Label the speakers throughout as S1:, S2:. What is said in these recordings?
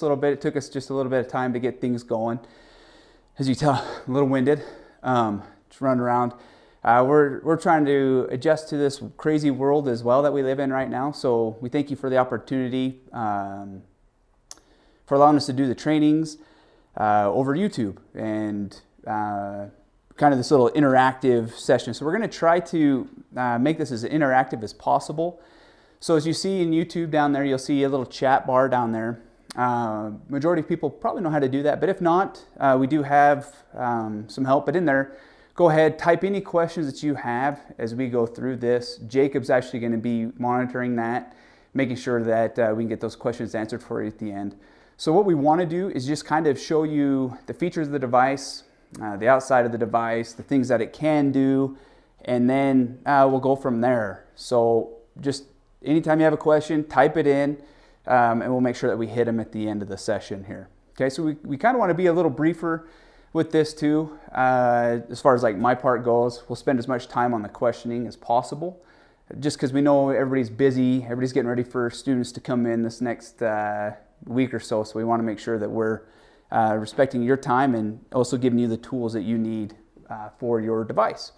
S1: a little bit. It took us just a little bit of time to get things going. As you tell, a little winded, just running around. We're trying to adjust to this crazy world as well that we live in right now. So we thank you for the opportunity, for allowing us to do the trainings over YouTube and kind of this little interactive session. So we're going to try to make this as interactive as possible. So as you see in YouTube down there, you'll see a little chat bar down there. Majority of people probably know how to do that, but if not, we do have some help. But in there, go ahead, type any questions that you have as we go through this. Jacob's actually going to be monitoring that, making sure that we can get those questions answered for you at the end. So what we want to do is just kind of show you the features of the device, the outside of the device, the things that it can do, and then we'll go from there. So just anytime you have a question, type it in, and we'll make sure that we hit them at the end of the session here. Okay, so we kind of want to be a little briefer with this too. As far as like my part goes, we'll spend as much time on the questioning as possible, just because we know everybody's busy, everybody's getting ready for students to come in this next week or so. So we want to make sure that we're respecting your time and also giving you the tools that you need for your device.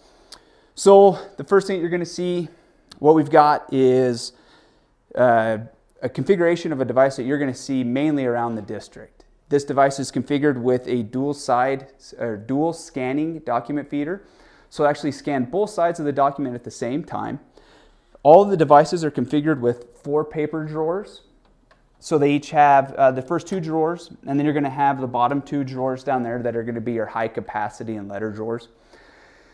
S1: So the first thing you're going to see, what we've got is a configuration of a device that you're going to see mainly around the district. This device is configured with a dual scanning document feeder. So it'll actually scan both sides of the document at the same time. All of the devices are configured with 4 paper drawers. So they each have the first 2 drawers, and then you're going to have the bottom 2 drawers down there that are going to be your high capacity and letter drawers.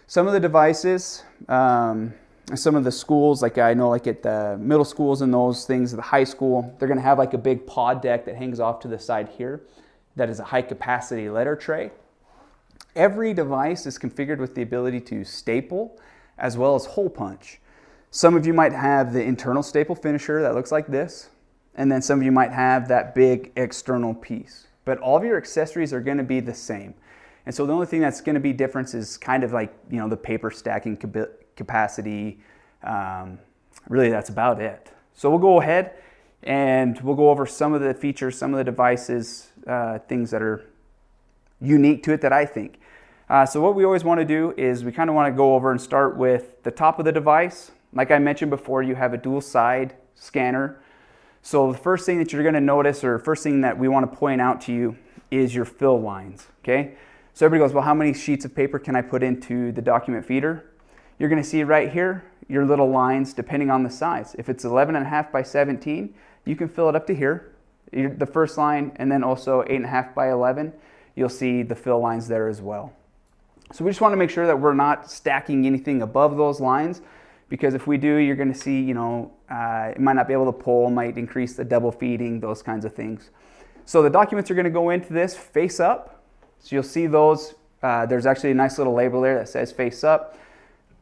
S1: Some of the devices, some of the schools, like I know like at the middle schools and those things, the high school, they're going to have like a big pod deck that hangs off to the side here. That is a high capacity letter tray. Every device is configured with the ability to staple as well as hole punch. Some of you might have the internal staple finisher that looks like this, and then some of you might have that big external piece. But all of your accessories are going to be the same. And so the only thing that's going to be different is kind of like, you know, the paper stacking capacity. Really, that's about it. So we'll go ahead and we'll go over some of the features, some of the devices, things that are unique to it that I think. So what we always want to do is we kind of want to go over and start with the top of the device. Like I mentioned before, you have a dual side scanner. So the first thing that you're going to notice, or first thing that we want to point out to you, is your fill lines. Okay. So everybody goes, well, how many sheets of paper can I put into the document feeder? You're going to see right here your little lines depending on the size. If it's 11.5 by 17, you can fill it up to here, the first line, and then also 8.5 by 11, you'll see the fill lines there as well. So we just want to make sure that we're not stacking anything above those lines, because if we do, you're going to see, you know, it might not be able to pull, might increase the double feeding, those kinds of things. So the documents are going to go into this face up. So you'll see those, there's actually a nice little label there that says face up.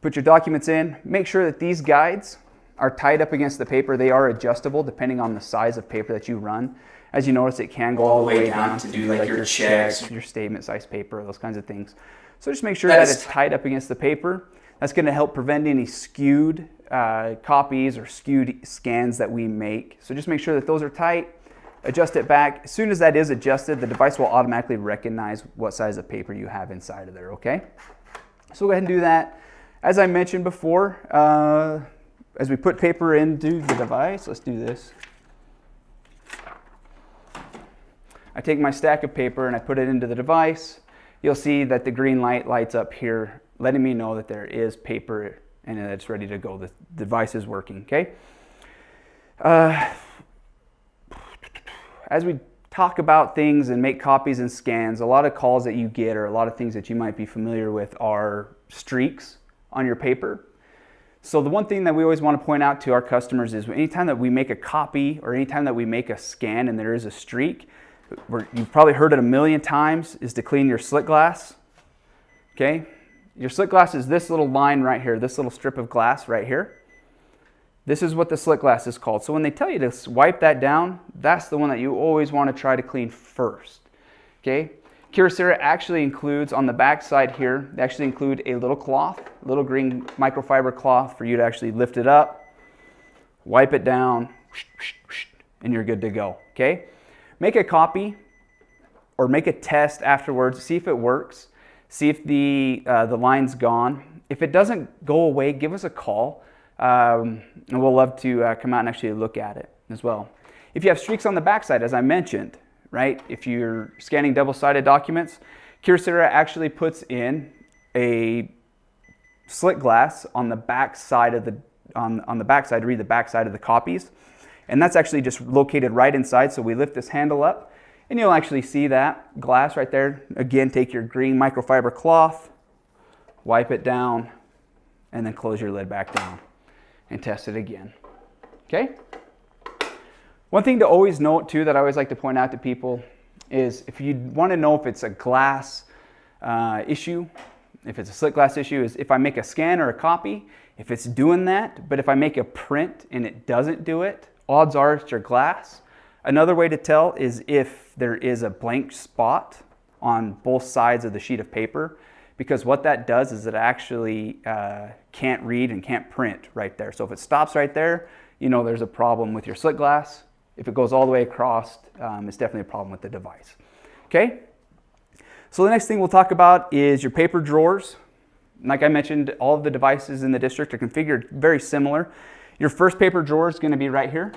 S1: Put your documents in. Make sure that these guides are tied up against the paper. They are adjustable depending on the size of paper that you run. As you notice, it can go all the way down to do like your checks, your statement size paper, those kinds of things. So just make sure that it's tied up against the paper. That's going to help prevent any skewed copies or skewed scans that we make. So just make sure that those are tight. Adjust it back. As soon as that is adjusted, the device will automatically recognize what size of paper you have inside of there, okay? So we'll go ahead and do that. As I mentioned before, as we put paper into the device, let's do this. I take my stack of paper and I put it into the device. You'll see that the green light lights up here, letting me know that there is paper and that it's ready to go. The device is working, okay? As we talk about things and make copies and scans, a lot of calls that you get, or a lot of things that you might be familiar with, are streaks on your paper. So the one thing that we always want to point out to our customers is anytime that we make a copy or anytime that we make a scan and there is a streak, you've probably heard it a million times, is to clean your slick glass. Okay? Your slick glass is this little line right here, this little strip of glass right here. This is what the slick glass is called. So when they tell you to wipe that down, that's the one that you always want to try to clean first. Okay? Kyocera actually includes, on the back side here, they actually include a little cloth, a little green microfiber cloth for you to actually lift it up, wipe it down, and you're good to go. Okay? make a copy or make a test afterwards, see if it works, see if the line's gone. If it doesn't go away, give us a call, and we'll love to come out and actually look at it as well. If you have streaks on the backside, as I mentioned, right? If you're scanning double-sided documents, Kyocera actually puts in a slit glass on the back side of on the backside to read the backside of the copies, and that's actually just located right inside. So we lift this handle up, and you'll actually see that glass right there. Again, take your green microfiber cloth, wipe it down, and then close your lid back down and test it again. Okay? One thing to always note too that I always like to point out to people is if you want to know if it's a glass issue, if it's a slit glass issue, is if I make a scan or a copy, if it's doing that, but if I make a print and it doesn't do it, odds are it's your glass. Another way to tell is if there is a blank spot on both sides of the sheet of paper, because what that does is it actually can't read and can't print right there. So if it stops right there, you know there's a problem with your slit glass. If it goes all the way across, it's definitely a problem with the device. Okay? So the next thing we'll talk about is your paper drawers. Like I mentioned, all of the devices in the district are configured very similar. Your first paper drawer is going to be right here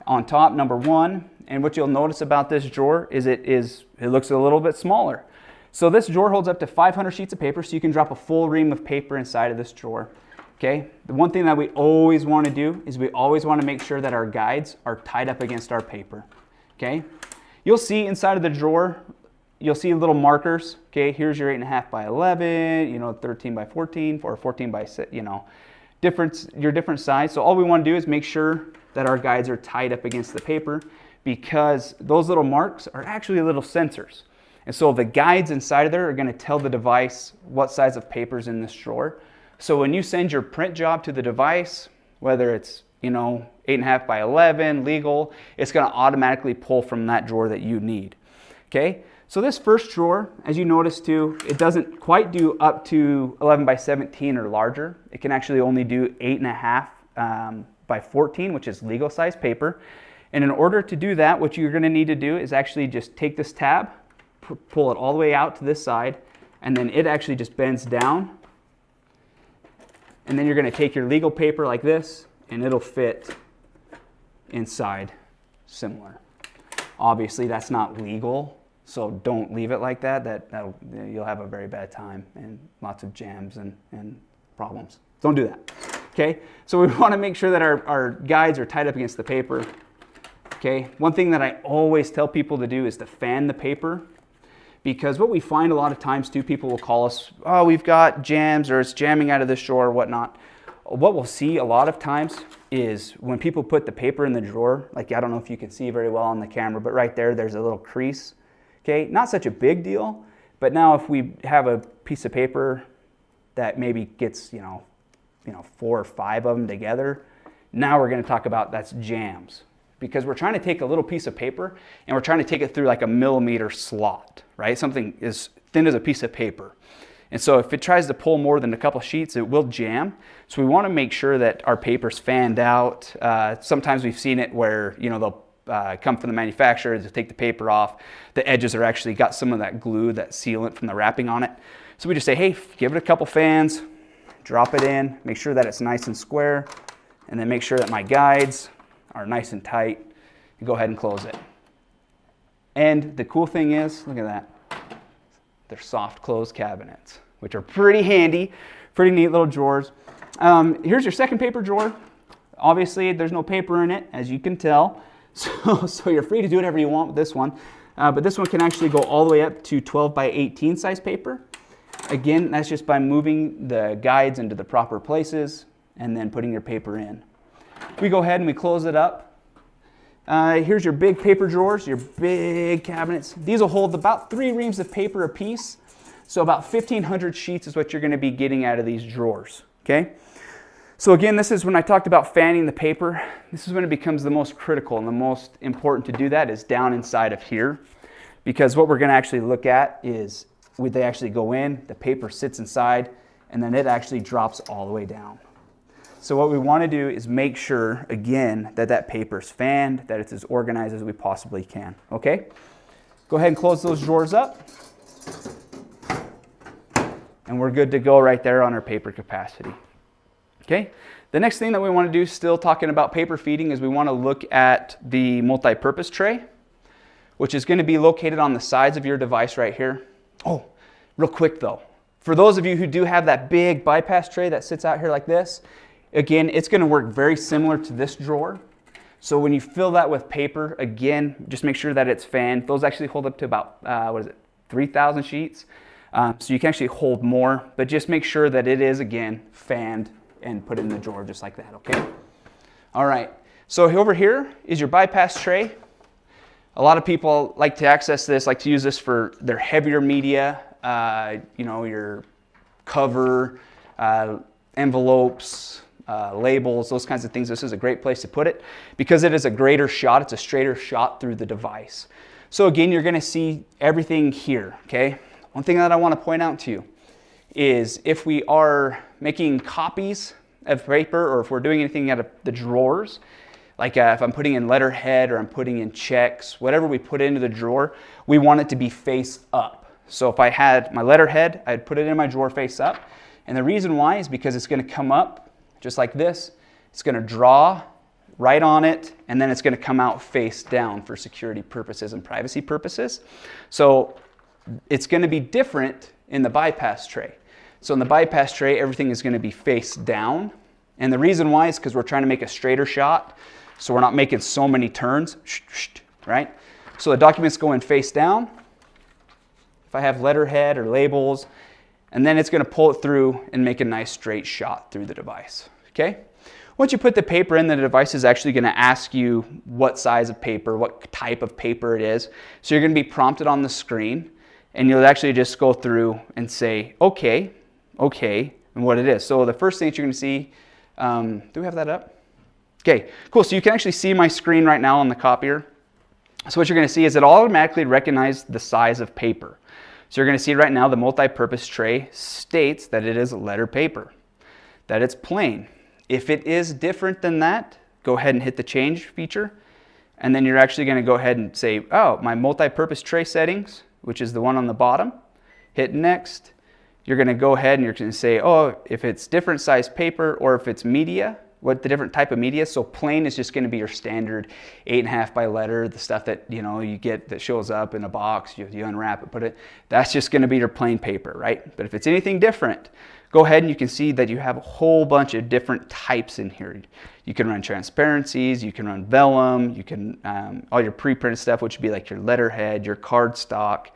S1: on top, number one. And what you'll notice about this drawer is it looks a little bit smaller. So this drawer holds up to 500 sheets of paper, so you can drop a full ream of paper inside of this drawer. Okay, the one thing that we always want to do is we always want to make sure that our guides are tied up against our paper. Okay, you'll see inside of the drawer, you'll see little markers. Okay, here's your 8.5 by 11, you know, 13 by 14, or 14 by 6, you know, your different size. So all we want to do is make sure that our guides are tied up against the paper, because those little marks are actually little sensors. And so the guides inside of there are going to tell the device what size of paper is in this drawer. So when you send your print job to the device, whether it's, you know, 8.5 by 11, legal, it's going to automatically pull from that drawer that you need. Okay, so this first drawer, as you notice too, it doesn't quite do up to 11 by 17 or larger. It can actually only do 8.5 by 14, which is legal size paper. And in order to do that, what you're going to need to do is actually just take this tab, pull it all the way out to this side, and then it actually just bends down. And then you're going to take your legal paper like this, and it'll fit inside similar. Obviously, that's not legal, so don't leave it like that. You'll have a very bad time and lots of jams and problems. Don't do that. Okay, so we want to make sure that our guides are tied up against the paper. Okay, one thing that I always tell people to do is to fan the paper. Because what we find a lot of times too, people will call us, oh, we've got jams or it's jamming out of this drawer or whatnot. What we'll see a lot of times is when people put the paper in the drawer, like I don't know if you can see very well on the camera, but right there, there's a little crease. Okay, not such a big deal, but now if we have a piece of paper that maybe gets, you know, 4 or 5 of them together, now we're going to talk about that's jams. Because we're trying to take a little piece of paper and we're trying to take it through like a millimeter slot, right? Something as thin as a piece of paper. And so if it tries to pull more than a couple sheets, it will jam. So we want to make sure that our paper's fanned out. Sometimes we've seen it where, you know, they'll come from the manufacturer to take the paper off. The edges are actually got some of that glue, that sealant from the wrapping on it. So we just say, hey, give it a couple fans, drop it in, make sure that it's nice and square, and then make sure that my guides are nice and tight, and go ahead and close it. And the cool thing is, look at that, they're soft close cabinets, which are pretty handy, pretty neat little drawers. Here's your second paper drawer. Obviously, there's no paper in it, as you can tell, so you're free to do whatever you want with this one. But this one can actually go all the way up to 12 by 18 size paper. Again, that's just by moving the guides into the proper places and then putting your paper in. We go ahead and we close it up. Here's your big paper drawers, your big cabinets. These will hold about 3 reams of paper a piece. So about 1,500 sheets is what you're going to be getting out of these drawers. Okay? So again, this is when I talked about fanning the paper. This is when it becomes the most critical and the most important to do that is down inside of here. Because what we're going to actually look at is when they actually go in, the paper sits inside, and then it actually drops all the way down. So what we want to do is make sure, again, that that paper's fanned, that it's as organized as we possibly can, okay? Go ahead and close those drawers up. And we're good to go right there on our paper capacity. Okay? The next thing that we want to do, still talking about paper feeding, is we want to look at the multi-purpose tray, which is going to be located on the sides of your device right here. Oh, real quick though. For those of you who do have that big bypass tray that sits out here like this, again, it's going to work very similar to this drawer. So when you fill that with paper, again, just make sure that it's fanned. Those actually hold up to about, 3,000 sheets. So you can actually hold more, but just make sure that it is, again, fanned and put it in the drawer just like that, okay? All right, so over here is your bypass tray. A lot of people like to access this, like to use this for their heavier media, you know, your cover, envelopes, labels, those kinds of things. This is a great place to put it because it is a greater shot. It's a straighter shot through the device. So again, you're going to see everything here, okay? One thing that I want to point out to you is if we are making copies of paper or if we're doing anything out of the drawers, like if I'm putting in letterhead or I'm putting in checks, whatever we put into the drawer, we want it to be face up. So if I had my letterhead, I'd put it in my drawer face up. And the reason why is because it's going to come up just like this. It's going to draw right on it, and then it's going to come out face down for security purposes and privacy purposes. So it's going to be different in the bypass tray. So in the bypass tray, everything is going to be face down. And the reason why is because we're trying to make a straighter shot. So we're not making so many turns, right? So the documents go in face down. If I have letterhead or labels, and then it's going to pull it through and make a nice straight shot through the device, okay? Once you put the paper in, the device is actually going to ask you what size of paper, what type of paper it is. So you're going to be prompted on the screen, and you'll actually just go through and say, okay, and what it is. So the first thing that you're going to see, do we have that up? Okay, cool. So you can actually see my screen right now on the copier. So what you're going to see is it automatically recognizes the size of paper. So you're going to see right now the multi-purpose tray states that it is letter paper, that it's plain. If it is different than that, go ahead and hit the change feature. And then you're actually going to go ahead and say, oh, my multi-purpose tray settings, which is the one on the bottom, hit next. You're going to go ahead and you're going to say, oh, if it's different size paper or if it's media, what the different type of media. So plain is just going to be your standard 8.5 by letter, the stuff that you get that shows up in a box, you unwrap it, put it, that's just going to be your plain paper, right? But if it's anything different, go ahead and you can see that you have a whole bunch of different types in here. You can run transparencies, you can run vellum, you can, all your pre-printed stuff, which would be like your letterhead, your cardstock,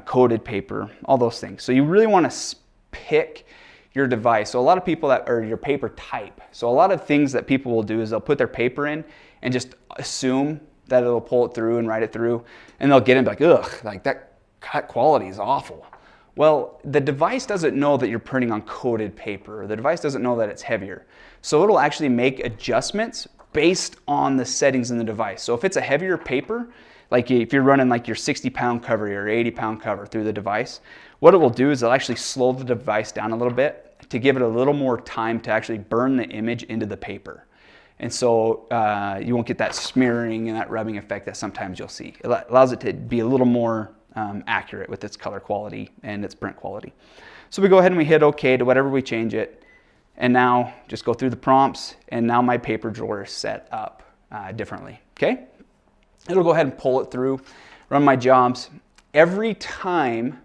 S1: coated paper, all those things. So you really want to pick your device. So a lot of people or your paper type. So a lot of things that people will do is they'll put their paper in and just assume that it'll pull it through and write it through, and they'll get in and be like, ugh, like that cut quality is awful. Well, the device doesn't know that you're printing on coated paper. The device doesn't know that it's heavier. So it'll actually make adjustments based on the settings in the device. So if it's a heavier paper, like if you're running like your 60-pound cover or 80-pound cover through the device, what it will do is it'll actually slow the device down a little bit to give it a little more time to actually burn the image into the paper. And so you won't get that smearing and that rubbing effect that sometimes you'll see. It allows it to be a little more accurate with its color quality and its print quality. So we go ahead and we hit OK to whatever we change it. And now just go through the prompts, and now my paper drawer is set up differently, okay? It'll go ahead and pull it through, run my jobs. Every time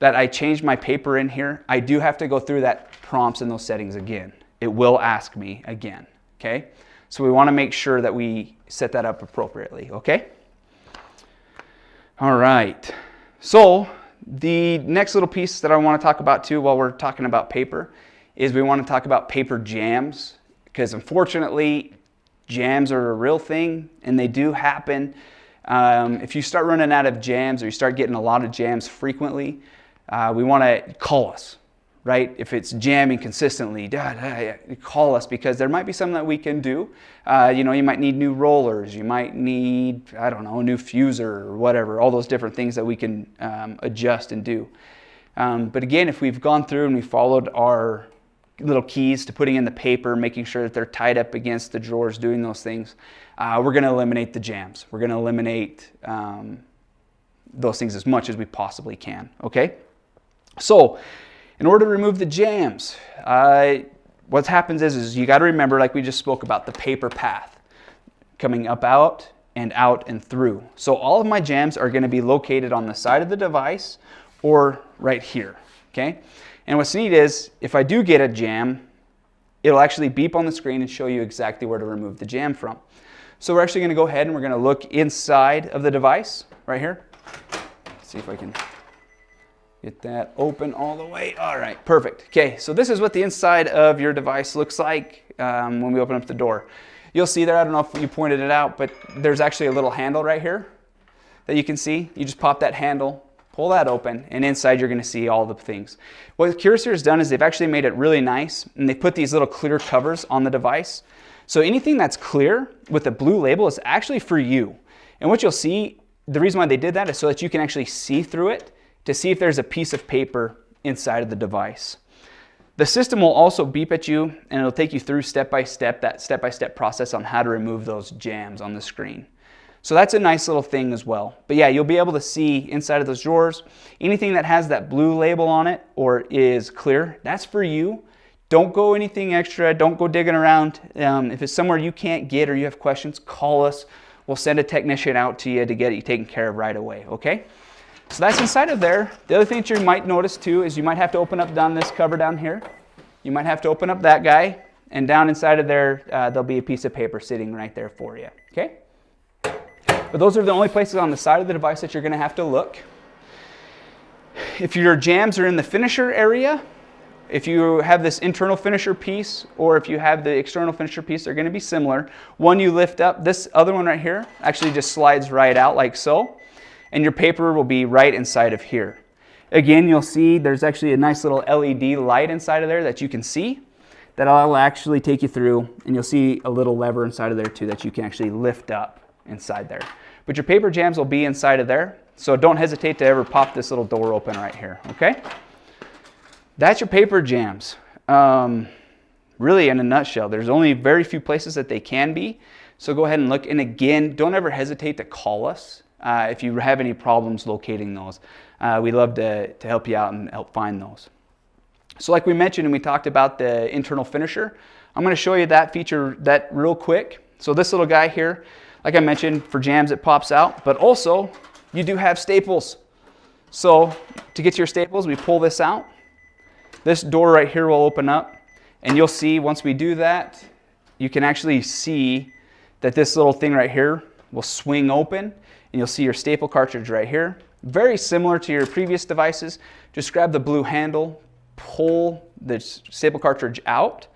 S1: that I change my paper in here, I do have to go through that prompts and those settings again. It will ask me again, okay? So we want to make sure that we set that up appropriately, okay? All right. So the next little piece that I want to talk about too while we're talking about paper is we want to talk about paper jams, because unfortunately jams are a real thing and they do happen. If you start running out of jams or you start getting a lot of jams frequently, we want to call us, right? If it's jamming consistently, call us, because there might be something that we can do. You might need new rollers, you might need, I don't know, a new fuser or whatever, all those different things that we can adjust and do. But again, if we've gone through and we followed our little keys to putting in the paper, making sure that they're tied up against the drawers, doing those things. We're going to eliminate the jams. We're going to eliminate those things as much as we possibly can, okay? So, in order to remove the jams, what happens is you got to remember, like we just spoke about, the paper path coming up, out and through. So all of my jams are going to be located on the side of the device or right here, okay? And what's neat is, if I do get a jam, it'll actually beep on the screen and show you exactly where to remove the jam from. So we're actually going to go ahead and we're going to look inside of the device right here. Let's see if I can get that open all the way. All right, perfect. Okay, so this is what the inside of your device looks like when we open up the door. You'll see there, I don't know if you pointed it out, but there's actually a little handle right here that you can see. You just pop that handle, pull that open, and inside you're going to see all the things. What Kyocera has done is they've actually made it really nice, and they put these little clear covers on the device. So anything that's clear with a blue label is actually for you. And what you'll see, the reason why they did that is so that you can actually see through it to see if there's a piece of paper inside of the device. The system will also beep at you, and it'll take you through step-by-step, that step-by-step process on how to remove those jams on the screen. So that's a nice little thing as well. But yeah, you'll be able to see inside of those drawers. Anything that has that blue label on it or is clear, that's for you. Don't go anything extra. Don't go digging around. If it's somewhere you can't get or you have questions, call us. We'll send a technician out to you to get it taken care of right away, okay? So that's inside of there. The other thing that you might notice too is you might have to open up down this cover down here. You might have to open up that guy, and down inside of there, there'll be a piece of paper sitting right there for you, okay? But those are the only places on the side of the device that you're going to have to look. If your jams are in the finisher area, if you have this internal finisher piece or if you have the external finisher piece, they're going to be similar. One you lift up, this other one right here actually just slides right out like so, and your paper will be right inside of here. Again, you'll see there's actually a nice little LED light inside of there that you can see that I'll actually take you through, and you'll see a little lever inside of there too that you can actually lift up inside there. But your paper jams will be inside of there, so don't hesitate to ever pop this little door open right here, okay? That's your paper jams. Really, in a nutshell, there's only very few places that they can be, so go ahead and look. And again, don't ever hesitate to call us if you have any problems locating those. We'd love to help you out and help find those. So like we mentioned and we talked about the internal finisher, I'm going to show you that feature real quick. So this little guy here, like I mentioned, for jams it pops out, but also you do have staples. So to get to your staples, we pull this out. This door right here will open up, and you'll see once we do that, you can actually see that this little thing right here will swing open, and you'll see your staple cartridge right here. Very similar to your previous devices. Just grab the blue handle, pull the staple cartridge out,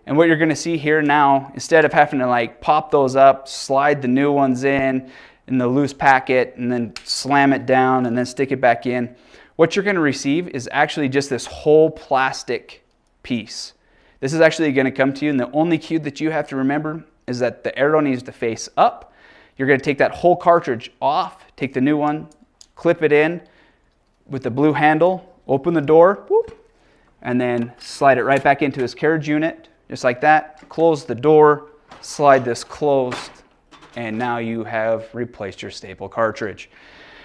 S1: and what you're going to see here now, instead of having to like pop those up, slide the new ones in the loose packet, and then slam it down and then stick it back in, what you're going to receive is actually just this whole plastic piece. This is actually going to come to you, and the only cue that you have to remember is that the arrow needs to face up. You're going to take that whole cartridge off, take the new one, clip it in with the blue handle, open the door, whoop, and then slide it right back into this carriage unit, just like that. Close the door, slide this closed, and now you have replaced your staple cartridge.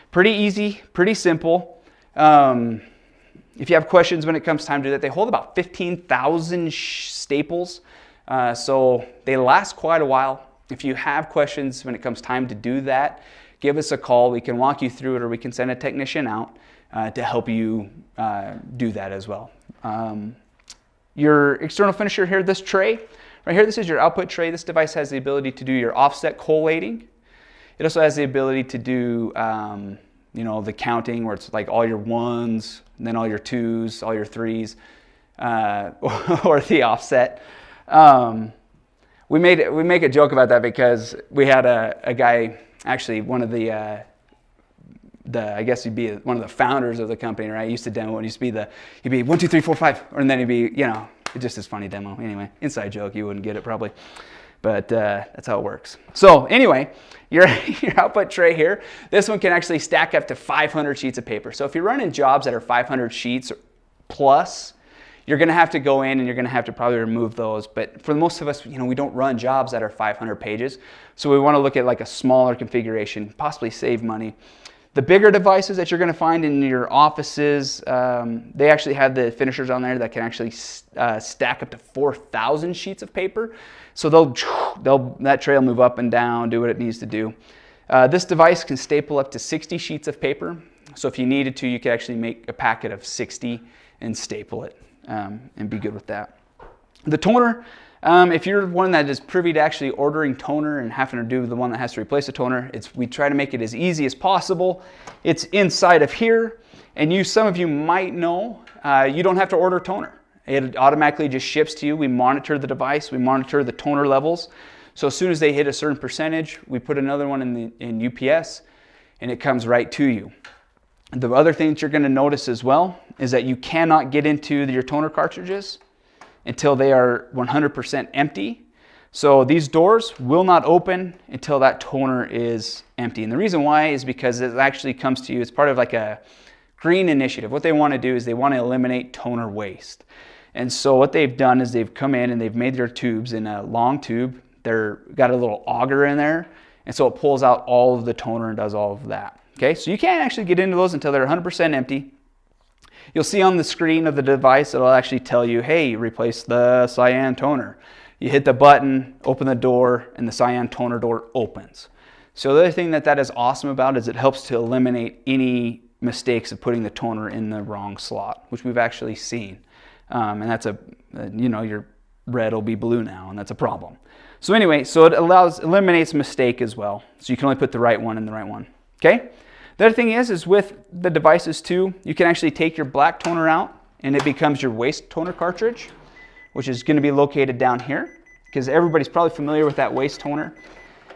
S1: Pretty easy, pretty simple. If you have questions when it comes time to do that, they hold about 15,000 staples, so they last quite a while. If you have questions when it comes time to do that, give us a call. We can walk you through it, or we can send a technician out to help you do that as well. Your external finisher here, this tray right here, this is your output tray. This device has the ability to do your offset collating. It also has the ability to do you know, the counting, where it's like all your ones, and then all your twos, all your threes, or the offset. We make a joke about that because we had a guy, actually one of the I guess he'd be one of the founders of the company, right? He used to demo, and he'd be 1, 2, 3, 4, 5, and then he'd be, you know, it's just this funny demo. Anyway, inside joke, you wouldn't get it probably. But that's how it works. So anyway, your output tray here, this one can actually stack up to 500 sheets of paper. So if you're running jobs that are 500 sheets plus, you're going to have to go in and you're going to have to probably remove those. But for most of us, we don't run jobs that are 500 pages. So we want to look at like a smaller configuration, possibly save money. The bigger devices that you're going to find in your offices, they actually have the finishers on there that can actually stack up to 4,000 sheets of paper. So that tray will move up and down, do what it needs to do. This device can staple up to 60 sheets of paper. So if you needed to, you could actually make a packet of 60 and staple it and be good with that. The toner, if you're one that is privy to actually ordering toner and having to do the one that has to replace the toner, we try to make it as easy as possible. It's inside of here, and some of you might know, you don't have to order toner. It automatically just ships to you. We monitor the device, we monitor the toner levels. So as soon as they hit a certain percentage, we put another one in UPS, and it comes right to you. The other thing that you're going to notice as well is that you cannot get into your toner cartridges until they are 100% empty. So these doors will not open until that toner is empty. And the reason why is because it actually comes to you, it's part of like a green initiative. What they want to do is they want to eliminate toner waste. And so what they've done is they've come in and they've made their tubes in a long tube. They're got a little auger in there, and so it pulls out all of the toner and does all of that. Okay, so you can't actually get into those until they're 100% empty. You'll see on the screen of the device, it'll actually tell you, hey, replace the cyan toner. You hit the button, open the door, and the cyan toner door opens. So the other thing that is awesome about is it helps to eliminate any mistakes of putting the toner in the wrong slot, which we've actually seen. And that's your red will be blue now, and that's a problem. So anyway, so it eliminates mistake as well. So you can only put the right one in the right one. Okay? The other thing is with the devices too, you can actually take your black toner out and it becomes your waste toner cartridge, which is going to be located down here because everybody's probably familiar with that waste toner.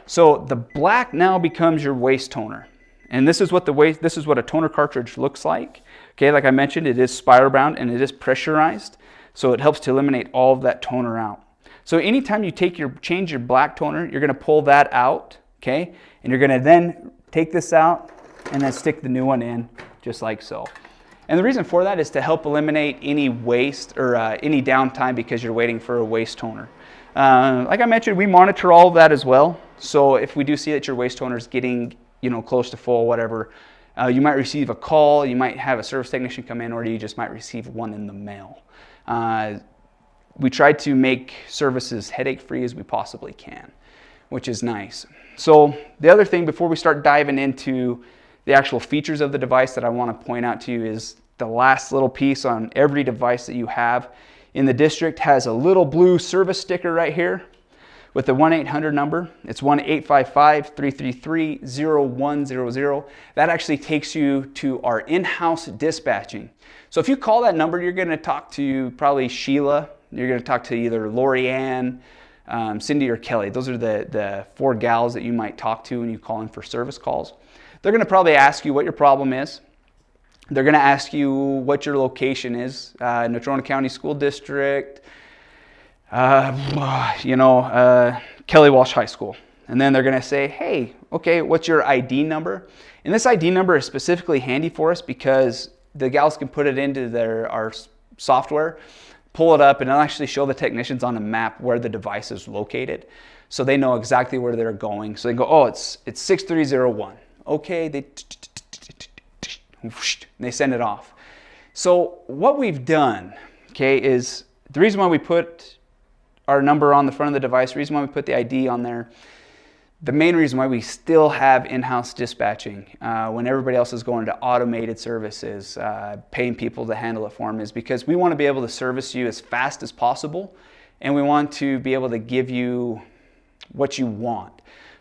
S1: So the black now becomes your waste toner. And this is what a toner cartridge looks like. Okay, like I mentioned, it is spiral bound and it is pressurized. So it helps to eliminate all of that toner out. So anytime you change your black toner, you're going to pull that out, okay? And you're going to then take this out and then stick the new one in, just like so. And the reason for that is to help eliminate any waste or any downtime because you're waiting for a waste toner. Like I mentioned, we monitor all of that as well. So if we do see that your waste toner is getting close to full, whatever, you might receive a call, you might have a service technician come in, or you just might receive one in the mail. We try to make services headache-free as we possibly can, which is nice. So the other thing before we start diving into the actual features of the device that I want to point out to you is the last little piece on every device that you have in the district has a little blue service sticker right here with the 1-800 number. It's 1-855-333-0100. That actually takes you to our in-house dispatching. So if you call that number, you're going to talk to probably Sheila. You're going to talk to either Lori Ann, Cindy, or Kelly. Those are the four gals that you might talk to when you call in for service calls. They're going to probably ask you what your problem is. They're going to ask you what your location is, Natrona County School District, Kelly Walsh High School. And then they're going to say, hey, okay, what's your ID number? And this ID number is specifically handy for us because the gals can put it into our software, pull it up, and it'll actually show the technicians on a map where the device is located. So they know exactly where they're going. So they go, oh, it's 6301. Okay, they send it off. So what we've done, okay, is the reason why we put our number on the front of the device, the reason why we put the ID on there, the main reason why we still have in-house dispatching when everybody else is going to automated services, paying people to handle it for them, is because we want to be able to service you as fast as possible, and we want to be able to give you what you want.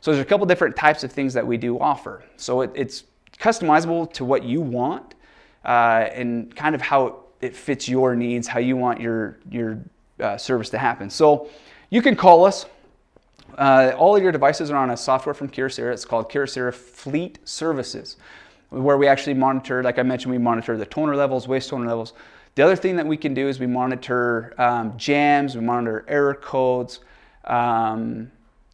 S1: So there's a couple different types of things that we do offer. So it's customizable to what you want and kind of how it fits your needs, how you want your service to happen. So you can call us. All of your devices are on a software from Kyocera. It's called Kyocera Fleet Services, where we actually monitor, like I mentioned, we monitor the toner levels, waste toner levels. The other thing that we can do is we monitor jams, we monitor error codes,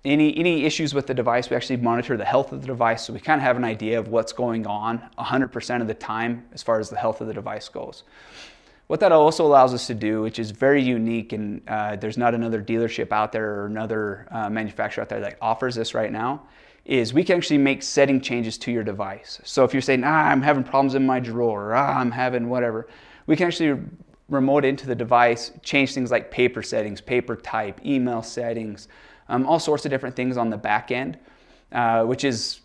S1: any issues with the device. We actually monitor the health of the device, so we kind of have an idea of what's going on 100% of the time as far as the health of the device goes. What that also allows us to do, which is very unique, and there's not another dealership out there or another manufacturer out there that offers this right now, is we can actually make setting changes to your device. So if you're saying, I'm having problems in my drawer, or I'm having whatever, we can actually remote into the device, change things like paper settings, paper type, email settings, all sorts of different things on the back end, which is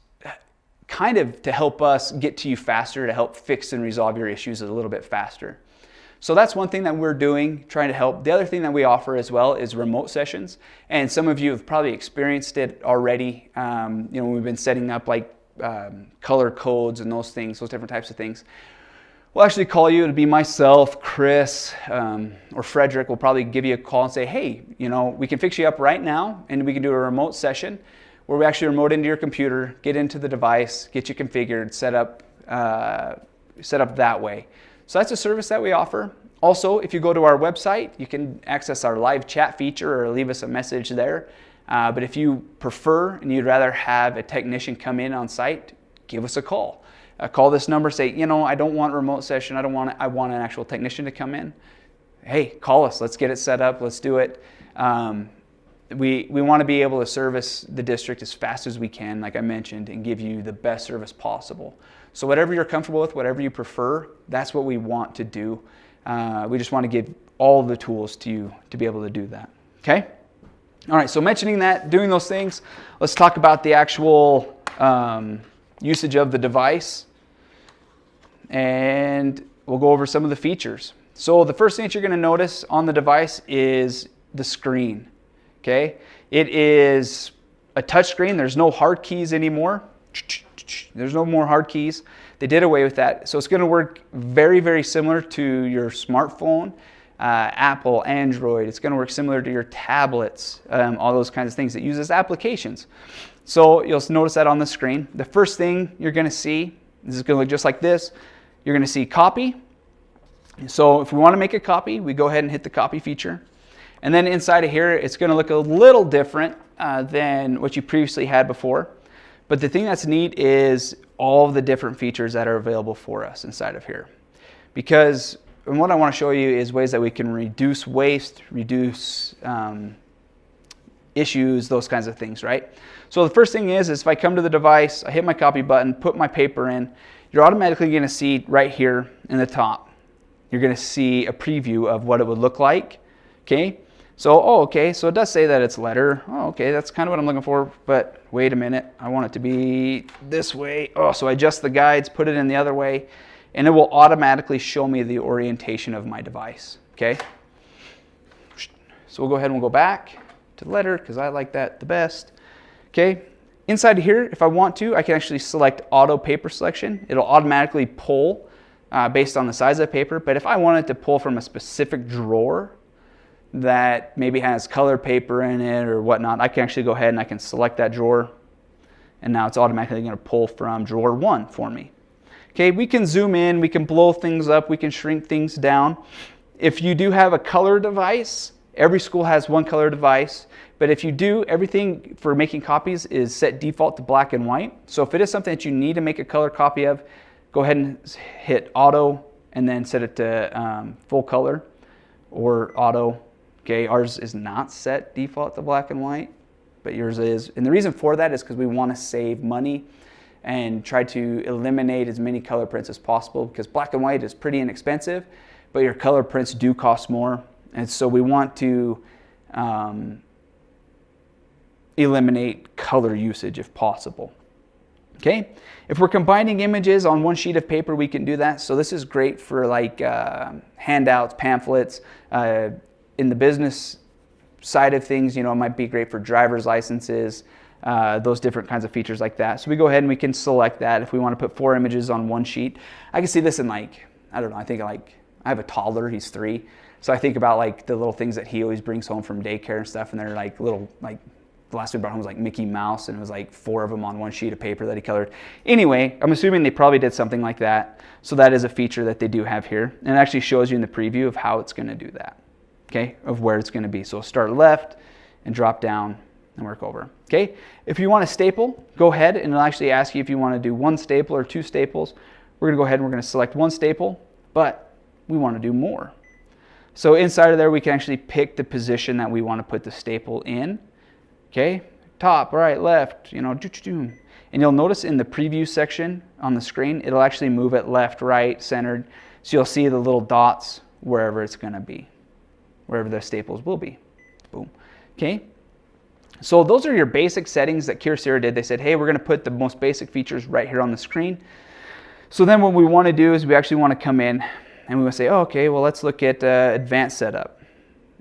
S1: kind of to help us get to you faster, to help fix and resolve your issues a little bit faster. So that's one thing that we're doing, trying to help. The other thing that we offer as well is remote sessions. And some of you have probably experienced it already. We've been setting up like color codes and those things, those different types of things. We'll actually call you. It'll be myself, Chris, or Frederick will probably give you a call and say, hey, we can fix you up right now, and we can do a remote session where we actually remote into your computer, get into the device, get you configured, set up that way. So that's a service that we offer. Also, if you go to our website, you can access our live chat feature or leave us a message there. But if you prefer and you'd rather have a technician come in on site, give us a call. Call this number, say, I don't want a remote session. I want an actual technician to come in. Hey, call us. Let's get it set up. Let's do it. We want to be able to service the district as fast as we can, like I mentioned, and give you the best service possible. So whatever you're comfortable with, whatever you prefer, that's what we want to do. We just want to give all the tools to you to be able to do that. Okay? All right, so mentioning that, doing those things, let's talk about the actual usage of the device. And we'll go over some of the features. So the first thing that you're going to notice on the device is the screen. Okay? It is a touch screen. There's no hard keys anymore. There's no more hard keys. They did away with that. So it's going to work very, very similar to your smartphone, Apple, Android. It's going to work similar to your tablets, all those kinds of things. It uses applications. So you'll notice that on the screen. The first thing you're going to see, this is going to look just like this. You're going to see copy. So if we want to make a copy, we go ahead and hit the copy feature. And then inside of here, it's going to look a little different than what you previously had before. But the thing that's neat is all of the different features that are available for us inside of here. Because and what I want to show you is ways that we can reduce waste, reduce issues, those kinds of things, right? So the first thing is if I come to the device, I hit my copy button, put my paper in, you're automatically going to see right here in the top, you're going to see a preview of what it would look like. Okay? So, okay, so it does say that it's letter. Oh, okay, that's kind of what I'm looking for, but wait a minute, I want it to be this way. Oh, so I adjust the guides, put it in the other way, and it will automatically show me the orientation of my device, okay? So we'll go ahead and we'll go back to letter, because I like that the best, okay? Inside here, if I want to, I can actually select auto paper selection. It'll automatically pull based on the size of the paper, but if I wanted to pull from a specific drawer, that maybe has colored paper in it or whatnot, I can actually go ahead and I can select that drawer, and now it's automatically going to pull from drawer 1 for me. Okay, we can zoom in, we can blow things up, we can shrink things down. If you do have a color device, every school has one color device, but if you do, everything for making copies is set default to black and white. So if it is something that you need to make a color copy of, go ahead and hit auto and then set it to full color or auto. Okay, ours is not set default to black and white, but yours is. And the reason for that is because we want to save money and try to eliminate as many color prints as possible, because black and white is pretty inexpensive, but your color prints do cost more. And so we want to eliminate color usage if possible. Okay, if we're combining images on one sheet of paper, we can do that. So this is great for like handouts, pamphlets, in the business side of things, it might be great for driver's licenses, those different kinds of features like that. So we go ahead and we can select that if we want to put 4 images on one sheet. I can see this in I don't know, I think I have a toddler, he's 3. So I think about the little things that he always brings home from daycare and stuff, and they're little, the last we brought home was Mickey Mouse, and it was 4 of them on one sheet of paper that he colored. Anyway, I'm assuming they probably did something like that. So that is a feature that they do have here. And it actually shows you in the preview of how it's going to do that. Okay, of where it's going to be. So start left and drop down and work over. Okay, if you want to staple, go ahead and it'll actually ask you if you want to do 1 staple or 2 staples. We're going to go ahead and we're going to select 1 staple, but we want to do more. So inside of there, we can actually pick the position that we want to put the staple in. Okay, top, right, left, you know, and you'll notice in the preview section on the screen, it'll actually move it left, right, centered. So you'll see the little dots wherever it's going to be, wherever the staples will be. Boom. Okay. So those are your basic settings that Kyocera did. They said, hey, we're going to put the most basic features right here on the screen. So then what we want to do is we actually want to come in and we want to say, oh, okay, well, let's look at advanced setup.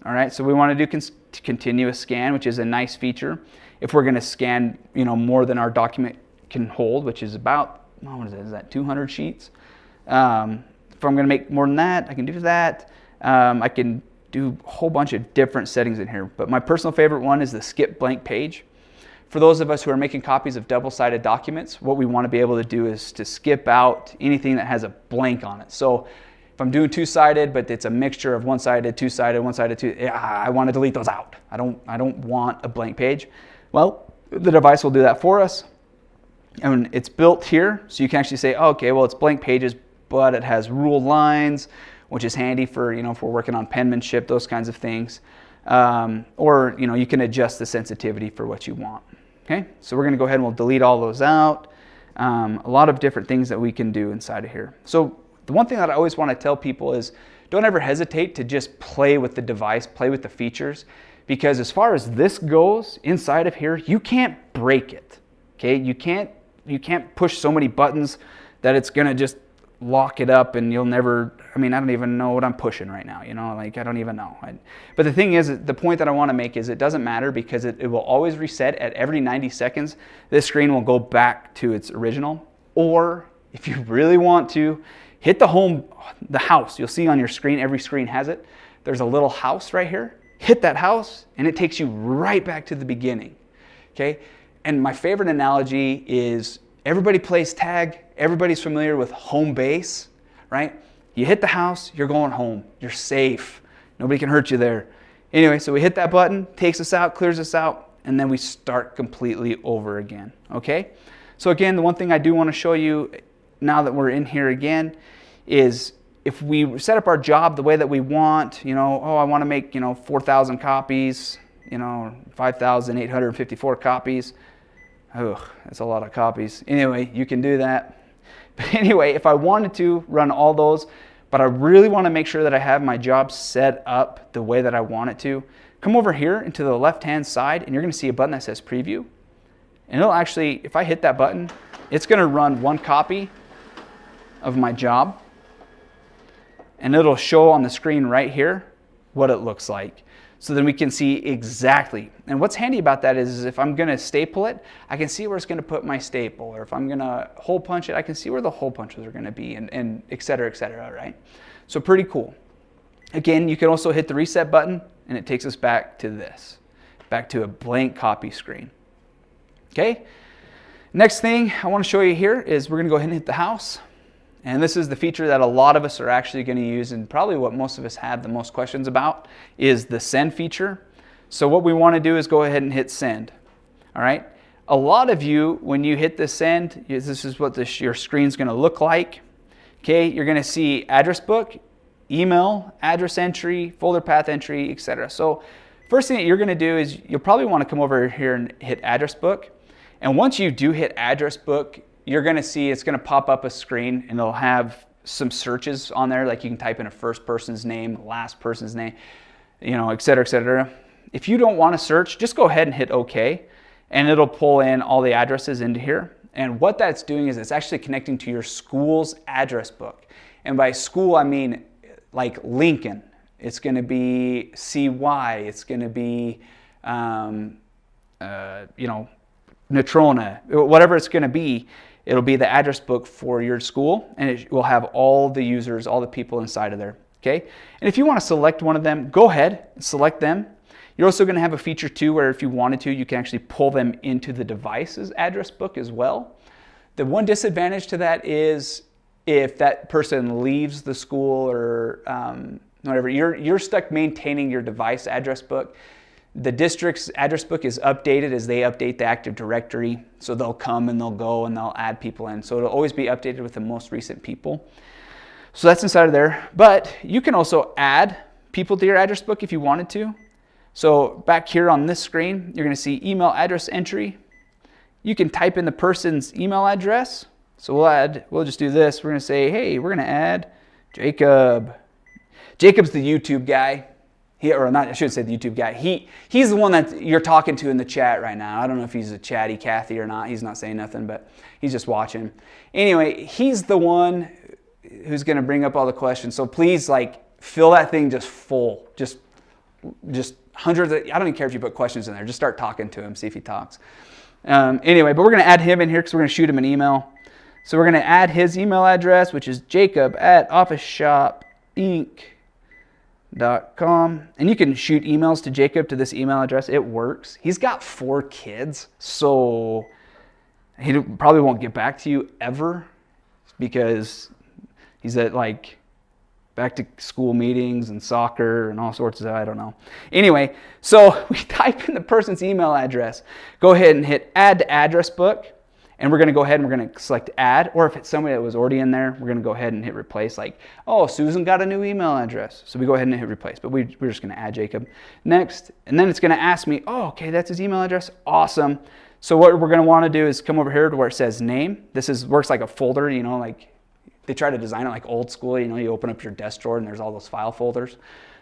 S1: All right, so we want to do continuous scan, which is a nice feature. If we're going to scan, you know, more than our document can hold, which is about, what is that 200 sheets? If I'm going to make more than that, I can do that. I can do a whole bunch of different settings in here, but my personal favorite one is the skip blank page. For those of us who are making copies of double-sided documents, what we want to be able to do is to skip out anything that has a blank on it. So if I'm doing two-sided, but it's a mixture of one-sided, two-sided, one-sided, I want to delete those out. I don't want a blank page. Well, the device will do that for us. And it's built here, so you can actually say, oh, okay, well, it's blank pages, but it has ruled lines, which is handy for, you know, if we're working on penmanship, those kinds of things. Or, you know, you can adjust the sensitivity for what you want. Okay, so we're going to go ahead and we'll delete all those out. A lot of different things that we can do inside of here. So the one thing that I always want to tell people is don't ever hesitate to just play with the device, play with the features, because as far as this goes inside of here, you can't break it. Okay, you can't push so many buttons that it's going to just lock it up and you'll never, I mean, I don't even know what I'm pushing right now, you know, like I don't even know. But the thing is, the point that I want to make is it doesn't matter because it will always reset at every 90 seconds. This screen will go back to its original. Or if you really want to, hit the house. You'll see on your screen, every screen has it. There's a little house right here. Hit that house and it takes you right back to the beginning. Okay. And my favorite analogy is everybody plays tag. Everybody's familiar with home base, right? You hit the house, you're going home. You're safe. Nobody can hurt you there. Anyway, so we hit that button, takes us out, clears us out, and then we start completely over again, okay? So again, the one thing I do want to show you now that we're in here again is if we set up our job the way that we want, you know, oh, I want to make, you know, 4,000 copies, you know, 5,854 copies. Oh, that's a lot of copies. Anyway, you can do that. But anyway, if I wanted to run all those, but I really want to make sure that I have my job set up the way that I want it to, come over here into the left-hand side and you're going to see a button that says preview. And it'll actually, if I hit that button, it's going to run one copy of my job. And it'll show on the screen right here what it looks like. So then we can see exactly. And what's handy about that is if I'm going to staple it, I can see where it's going to put my staple. Or if I'm going to hole punch it, I can see where the hole punches are going to be, and et cetera, right? So pretty cool. Again, you can also hit the reset button, and it takes us back to this, back to a blank copy screen. Okay? Next thing I want to show you here is we're going to go ahead and hit the house. And this is the feature that a lot of us are actually going to use, and probably what most of us have the most questions about is the send feature. So what we want to do is go ahead and hit send. All right. A lot of you, when you hit the send, this is what your screen's going to look like. Okay. You're going to see address book, email, address entry, folder path entry, etc. So first thing that you're going to do is you'll probably want to come over here and hit address book. And once you do hit address book, you're going to see it's going to pop up a screen and it'll have some searches on there. Like you can type in a first person's name, last person's name, you know, et cetera, et cetera. If you don't want to search, just go ahead and hit OK and it'll pull in all the addresses into here. And what that's doing is it's actually connecting to your school's address book. And by school, I mean like Lincoln. It's going to be CY. It's going to be, you know, Natrona, whatever it's going to be. It'll be the address book for your school, and it will have all the users, all the people inside of there, okay? And if you want to select one of them, go ahead and select them. You're also going to have a feature too where if you wanted to, you can actually pull them into the device's address book as well. The one disadvantage to that is if that person leaves the school or whatever, you're stuck maintaining your device address book. The district's address book is updated as they update the Active Directory. So they'll come and they'll go and they'll add people in. So it'll always be updated with the most recent people. So that's inside of there. But you can also add people to your address book if you wanted to. So back here on this screen, you're going to see email address entry. You can type in the person's email address. So we'll just do this. We're going to say, hey, we're going to add Jacob. Jacob's the YouTube guy. I shouldn't say the YouTube guy. He's the one that you're talking to in the chat right now. I don't know if he's a chatty Cathy or not. He's not saying nothing, but he's just watching. Anyway, he's the one who's going to bring up all the questions. So please, like, fill that thing just full. Just hundreds of, I don't even care if you put questions in there. Just start talking to him, see if he talks. Anyway, but we're going to add him in here because we're going to shoot him an email. So we're going to add his email address, which is jacob@officeshop.com. And you can shoot emails to Jacob to this email address. It works. He's got 4 kids, so he probably won't get back to you ever because he's at like back to school meetings and soccer and all sorts of, I don't know. Anyway, so we type in the person's email address. Go ahead and hit add to address book. And we're going to go ahead and we're going to select add. Or if it's somebody that was already in there, we're going to go ahead and hit replace. Like, oh, Susan got a new email address. So we go ahead and hit replace. But we're just going to add Jacob. Next. And then it's going to ask me, oh, okay, that's his email address. Awesome. So what we're going to want to do is come over here to where it says name. This works like a folder, you know, like they try to design it like old school. You know, you open up your desk drawer and there's all those file folders.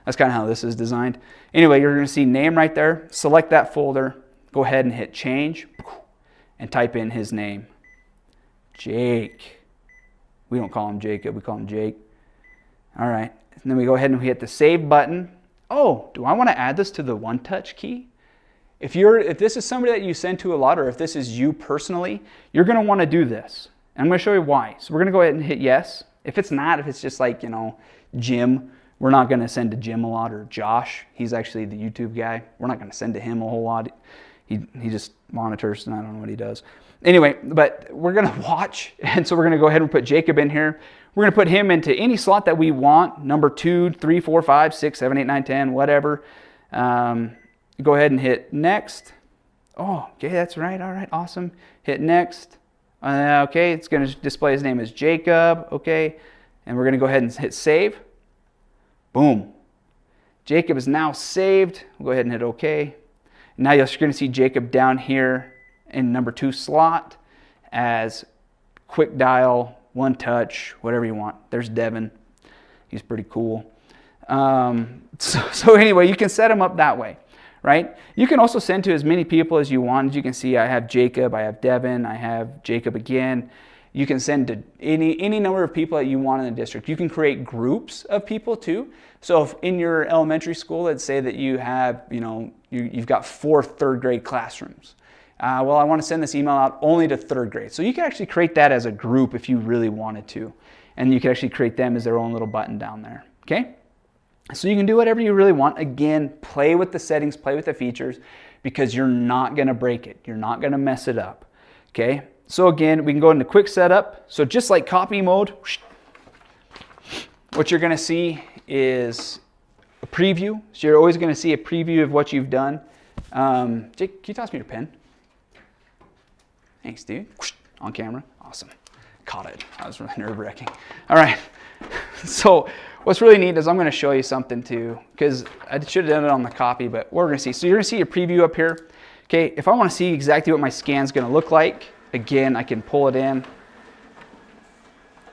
S1: That's kind of how this is designed. Anyway, you're going to see name right there. Select that folder. Go ahead and hit change. And type in his name, Jake. We don't call him Jacob, we call him Jake. All right, and then we go ahead and we hit the save button. Oh, do I want to add this to the one-touch key? If this is somebody that you send to a lot, or if this is you personally, you're going to want to do this. And I'm going to show you why. So we're going to go ahead and hit yes. If it's just like, you know, Jim, we're not going to send to Jim a lot, or Josh. He's actually the YouTube guy. We're not going to send to him a whole lot. He just monitors, and I don't know what he does. Anyway, but we're going to watch, and so we're going to go ahead and put Jacob in here. We're going to put him into any slot that we want, number 2, 3, 4, 5, 6, 7, 8, 9, 10, whatever. Go ahead and hit next. Oh, okay, that's right. All right, awesome. Hit next. Okay, it's going to display his name as Jacob. Okay, and we're going to go ahead and hit save. Boom. Jacob is now saved. We'll go ahead and hit OK. Now you're going to see Jacob down here in number 2 slot as quick dial, one touch, whatever you want. There's Devin. He's pretty cool. So anyway, you can set him up that way, right? You can also send to as many people as you want. As you can see, I have Jacob, I have Devin, I have Jacob again. You can send to any number of people that you want in the district. You can create groups of people too. So if in your elementary school, let's say that you have, you know, you've got 4 3rd grade classrooms. Well, I want to send this email out only to 3rd grade. So you can actually create that as a group if you really wanted to. And you can actually create them as their own little button down there. Okay? So you can do whatever you really want. Again, play with the settings, play with the features, because you're not going to break it. You're not going to mess it up. Okay? So again, we can go into quick setup. So just like copy mode, what you're going to see is a preview. So you're always going to see a preview of what you've done. Jake, can you toss me your pen? Thanks, dude. On camera. Awesome. Caught it. That was really nerve-wracking. All right. So what's really neat is I'm going to show you something too, because I should have done it on the copy, but we're going to see. So you're going to see a preview up here. Okay, if I want to see exactly what my scan's going to look like, again, I can pull it in.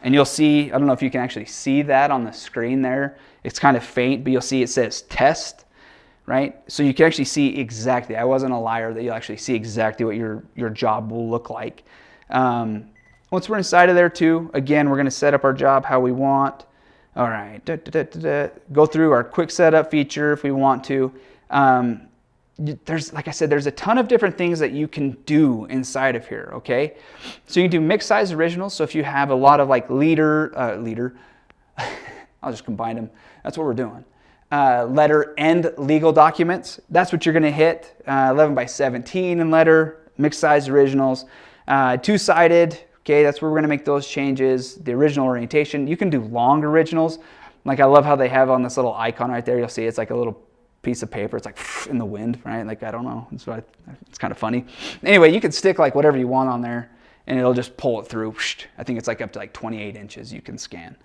S1: And you'll see, I don't know if you can actually see that on the screen there. It's kind of faint, but you'll see it says test, right? So you can actually see exactly, I wasn't a liar, that you'll actually see exactly what your job will look like. Once we're inside of there too, again, we're going to set up our job how we want. All right, go through our quick setup feature if we want to. Like I said, there's a ton of different things that you can do inside of here, okay? So you can do mixed size originals. So if you have a lot of like leader, I'll just combine them. That's what we're doing. Letter and legal documents. That's what you're going to hit. 11 by 17 in letter, mixed size originals. 2-sided, okay, that's where we're going to make those changes. The original orientation. You can do long originals. Like I love how they have on this little icon right there. You'll see it's like a little piece of paper. It's like in the wind, right? Like, I don't know. It's kind of funny. Anyway, you can stick like whatever you want on there and it'll just pull it through. I think it's like up to like 28 inches you can scan.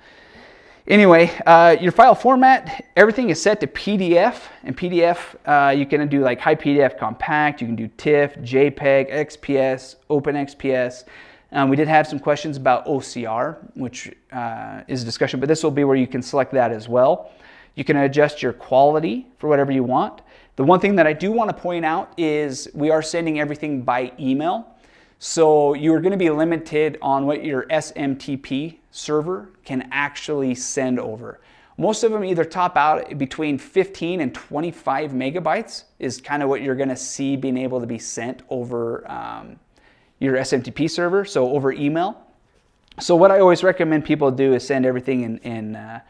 S1: Anyway, your file format, everything is set to PDF. And PDF, you can do like high PDF compact, you can do TIFF, JPEG, XPS, OpenXPS. We did have some questions about OCR, which is a discussion, but this will be where you can select that as well. You can adjust your quality for whatever you want. The one thing that I do want to point out is we are sending everything by email. So you're going to be limited on what your SMTP server can actually send over. Most of them either top out between 15 and 25 megabytes is kind of what you're going to see being able to be sent over your SMTP server, so over email. So what I always recommend people do is send everything in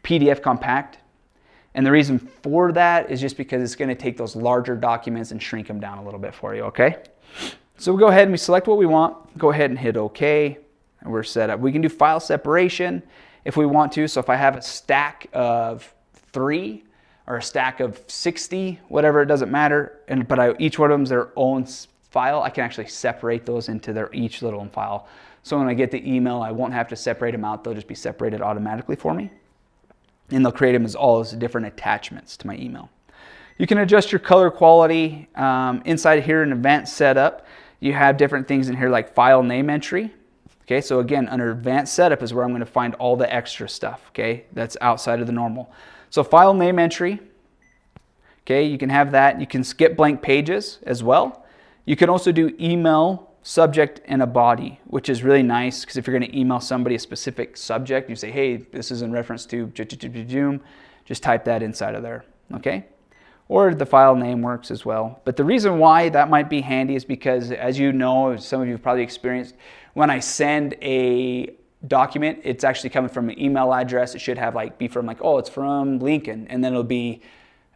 S1: PDF compact. And the reason for that is just because it's going to take those larger documents and shrink them down a little bit for you, okay? So we go ahead and we select what we want, go ahead and hit OK, and we're set up. We can do file separation if we want to. So if I have a stack of 3 or a stack of 60, whatever, it doesn't matter, but each one of them is their own file, I can actually separate those into each little file. So when I get the email, I won't have to separate them out. They'll just be separated automatically for me. And they'll create them as all as different attachments to my email. You can adjust your color quality. Inside here in advanced setup, you have different things in here like file name entry. Okay, so again, under advanced setup is where I'm going to find all the extra stuff, okay, that's outside of the normal. So file name entry, okay, you can have that. You can skip blank pages as well. You can also do email, subject, and a body, which is really nice because if you're going to email somebody a specific subject, you say, hey, this is in reference to just type that inside of there, okay? Or the file name works as well. But the reason why that might be handy is because, as you know, some of you have probably experienced, when I send a document, it's actually coming from an email address. It should have be from oh, it's from Lincoln, and then it'll be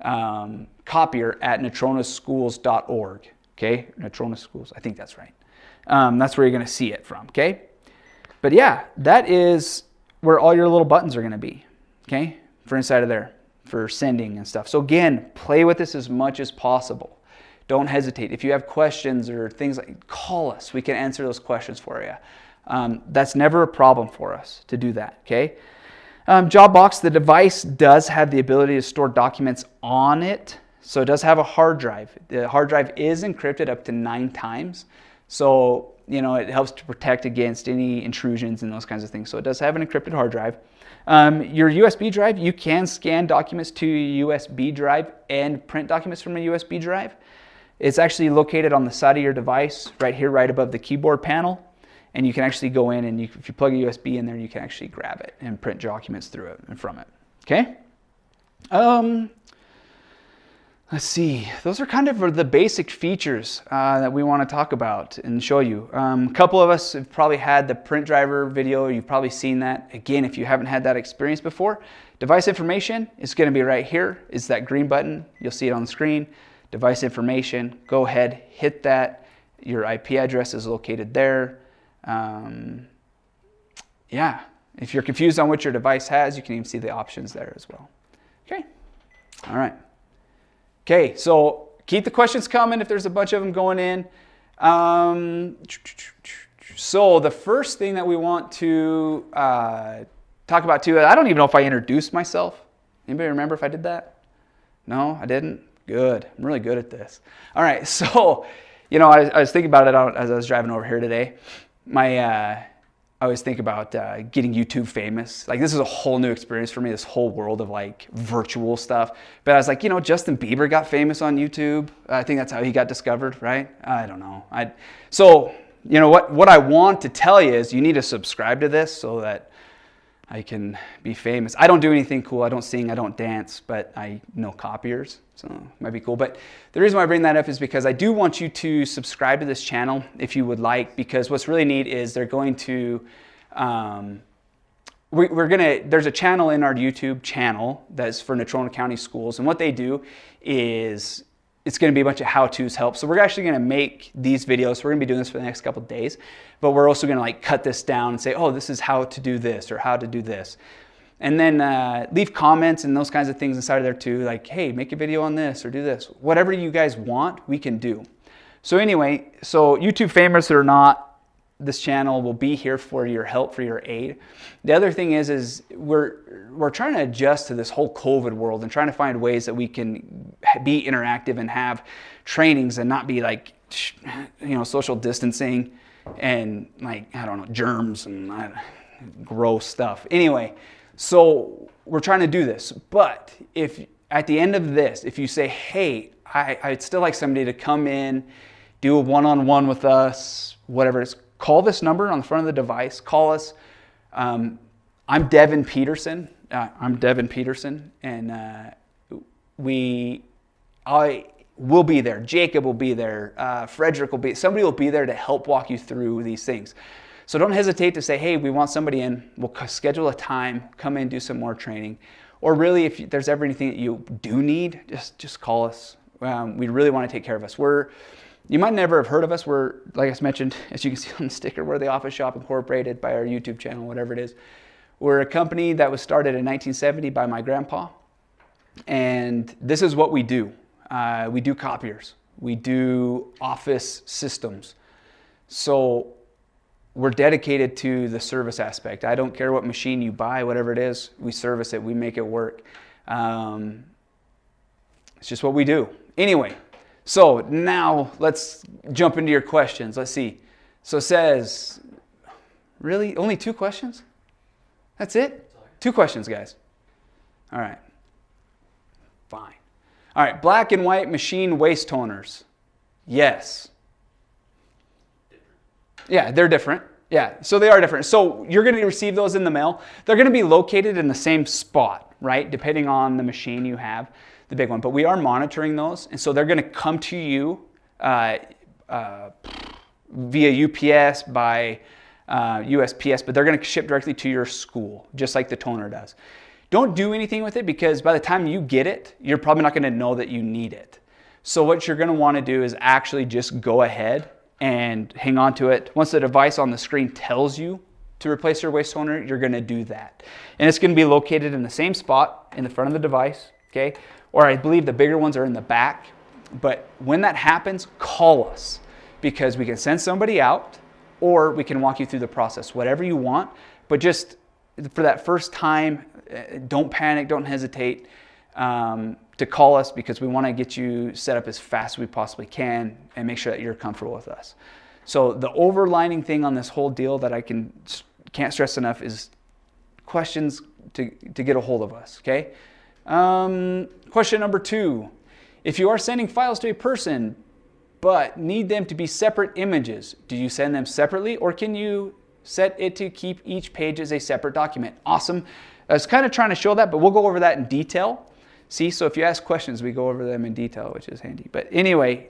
S1: copier at natronaschools.org. Okay, Natrona Schools, I think that's right. That's where you're going to see it from, okay? But yeah, that is where all your little buttons are going to be, okay, for inside of there, for sending and stuff. So again, play with this as much as possible. Don't hesitate. If you have questions or things call us. We can answer those questions for you. That's never a problem for us to do that, okay? Job box, the device does have the ability to store documents on it. So it does have a hard drive. The hard drive is encrypted up to 9 times. So, you know, it helps to protect against any intrusions and those kinds of things. So it does have an encrypted hard drive. Your USB drive, you can scan documents to a USB drive and print documents from a USB drive. It's actually located on the side of your device, right here, right above the keyboard panel. And you can actually go in and if you plug a USB in there, you can actually grab it and print documents through it and from it. Okay? Let's see. Those are kind of the basic features that we want to talk about and show you. A couple of us have probably had the print driver video. You've probably seen that. Again, if you haven't had that experience before, device information is going to be right here. It's that green button. You'll see it on the screen. Device information. Go ahead, hit that. Your IP address is located there. Yeah, if you're confused on what your device has, you can even see the options there as well. Okay, all right. Okay, so keep the questions coming if there's a bunch of them going in. So the first thing that we want to talk about too, I don't even know if I introduced myself. Anybody remember if I did that? No, I didn't? Good, I'm really good at this. All right, so, you know, I was thinking about it as I was driving over here today. I always think about getting YouTube famous. This is a whole new experience for me, this whole world of virtual stuff. But I was like, you know, Justin Bieber got famous on YouTube. I think that's how he got discovered, right? I don't know. So, you know, what I want to tell you is you need to subscribe to this so that I can be famous. I don't do anything cool. I don't sing, I don't dance, but I know copiers, so it might be cool. But the reason why I bring that up is because I do want you to subscribe to this channel if you would like, because what's really neat is they're going to, there's a channel in our YouTube channel that's for Natrona County Schools, and what they do is it's going to be a bunch of how-tos help. So we're actually going to make these videos. We're going to be doing this for the next couple of days, but we're also going to cut this down and say, oh, this is how to do this or how to do this. And then leave comments and those kinds of things inside of there too, like, hey, make a video on this or do this. Whatever you guys want, we can do. So anyway, so YouTube famous or not, this channel will be here for your help, for your aid. The other thing is we're trying to adjust to this whole COVID world and trying to find ways that we can be interactive and have trainings and not be like, social distancing and like, I don't know, germs and gross stuff. Anyway, so we're trying to do this. But if at the end of this, if you say, hey, I'd still like somebody to come in, do a one-on-one with us, whatever it is, call this number on the front of the device. Call us. I'm Devin Peterson. And I will be there. Jacob will be there. Frederick will be. Somebody will be there to help walk you through these things. So don't hesitate to say, hey, we want somebody in. We'll schedule a time. Come in, do some more training. Or really, if there's ever anything that you do need, just call us. We really want to take care of us. You might never have heard of us. We're, like I mentioned, as you can see on the sticker, we're the Office Shop Incorporated by our YouTube channel, whatever it is. We're a company that was started in 1970 by my grandpa. And this is what we do. We do copiers. We do office systems. So we're dedicated to the service aspect. I don't care what machine you buy, whatever it is, we service it, we make it work. It's just what we do. Anyway. So now let's jump into your questions. Let's see. So it says, really? Only 2 questions? That's it? 2 questions, guys. All right. Fine. All right. Black and white machine waste toners. Yes. Yeah, they're different. Yeah, so they are different. So you're going to receive those in the mail. They're going to be located in the same spot, right? Depending on the machine you have. The big one, but we are monitoring those, and so they're going to come to you via UPS by USPS, but they're going to ship directly to your school, just like the toner does. Don't do anything with it because by the time you get it, you're probably not going to know that you need it. So what you're going to want to do is actually just go ahead and hang on to it. Once the device on the screen tells you to replace your waste toner, you're going to do that, and it's going to be located in the same spot in the front of the device. Okay. Or I believe the bigger ones are in the back. But when that happens, call us because we can send somebody out or we can walk you through the process, whatever you want. But just for that first time, don't panic, don't hesitate to call us because we want to get you set up as fast as we possibly can and make sure that you're comfortable with us. So the overlining thing on this whole deal that I can't stress enough is questions to get a hold of us, okay? Question number 2, if you are sending files to a person but need them to be separate images, do you send them separately or can you set it to keep each page as a separate document? Awesome. I was kind of trying to show that, but we'll go over that in detail. See, so if you ask questions, we go over them in detail, which is handy. But anyway,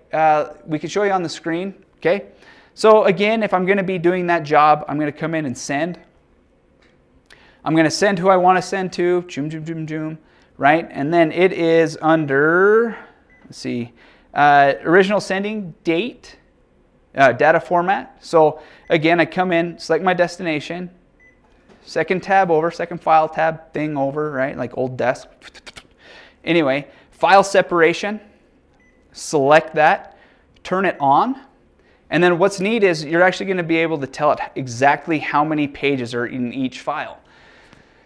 S1: we can show you on the screen, okay? So again, if I'm going to be doing that job, I'm going to come in and send. I'm going to send who I want to send to, right? And then it is under, let's see, original sending date, data format. So again, I come in, select my destination, second tab over, second file tab thing over, right? Like old desk. Anyway, file separation, select that, turn it on. And then what's neat is you're actually going to be able to tell it exactly how many pages are in each file.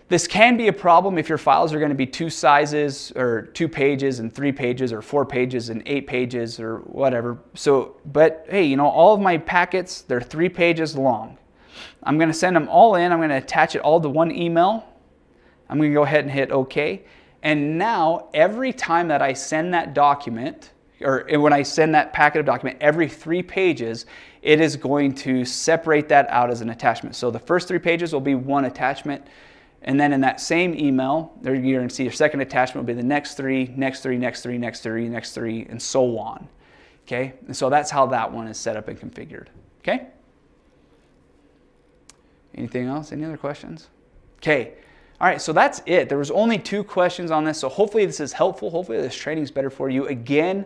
S1: This can be a problem if your files are going to be 2 sizes or 2 pages and 3 pages or 4 pages and 8 pages or whatever. So, but hey, you know, all of my packets, they're 3 pages long. I'm going to send them all in. I'm going to attach it all to one email. I'm going to go ahead and hit OK. And now every time that I send that document, or when I send that packet of document, every 3 pages, it is going to separate that out as an attachment. So the first 3 pages will be one attachment. And then in that same email, you're going to see your second attachment will be the next 3, next 3, next 3, next 3, next 3, and so on. Okay? And so that's how that one is set up and configured. Okay? Anything else? Any other questions? Okay. All right, so that's it. There was only 2 questions on this, so hopefully this is helpful. Hopefully this training is better for you. Again,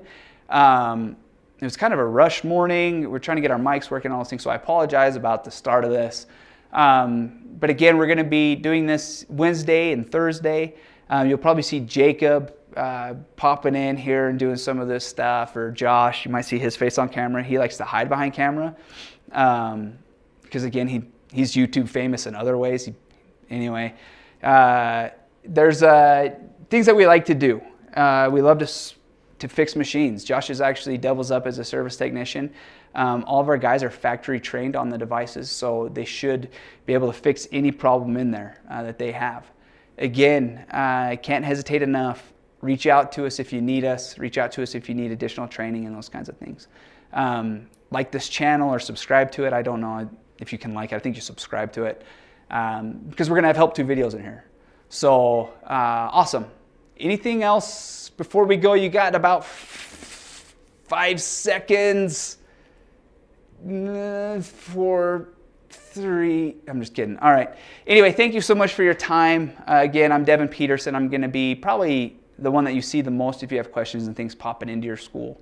S1: it was kind of a rush morning. We're trying to get our mics working and all those things, so I apologize about the start of this. But again, we're going to be doing this Wednesday and Thursday. You'll probably see Jacob popping in here and doing some of this because you might see his face on camera. He likes to hide behind camera because because again, he's YouTube famous in other ways. Anyway, there's things that we like to do. We love to fix machines. Josh is actually doubles up as a service technician. All of our guys are factory trained on the devices, so they should be able to fix any problem in there that they have. Again, I can't hesitate enough. Reach out to us if you need us. Reach out to us if you need additional training and those kinds of things. Like this channel or subscribe to it. I don't know if you can like it. I think you subscribe to it because we're going to have help to videos in here. So awesome. Anything else before we go? You got about 5 seconds. 4, 3. I'm just kidding. All right. Anyway, thank you so much for your time. Again, I'm Devin Peterson. I'm going to be probably the one that you see the most if you have questions and things popping into your school.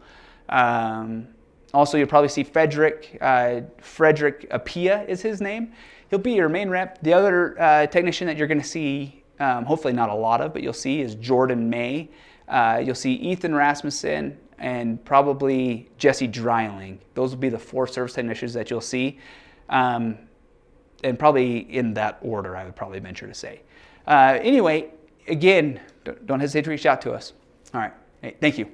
S1: Also, you'll probably see Frederick Apia is his name. He'll be your main rep. The other technician that you're going to see, hopefully not a lot of, but you'll see is Jordan May. You'll see Ethan Rasmussen and probably Jesse Dreiling. Those will be the 4 service technicians that you'll see. And probably in that order, I would probably venture to say. Anyway, again, don't hesitate to reach out to us. All right. Hey, thank you.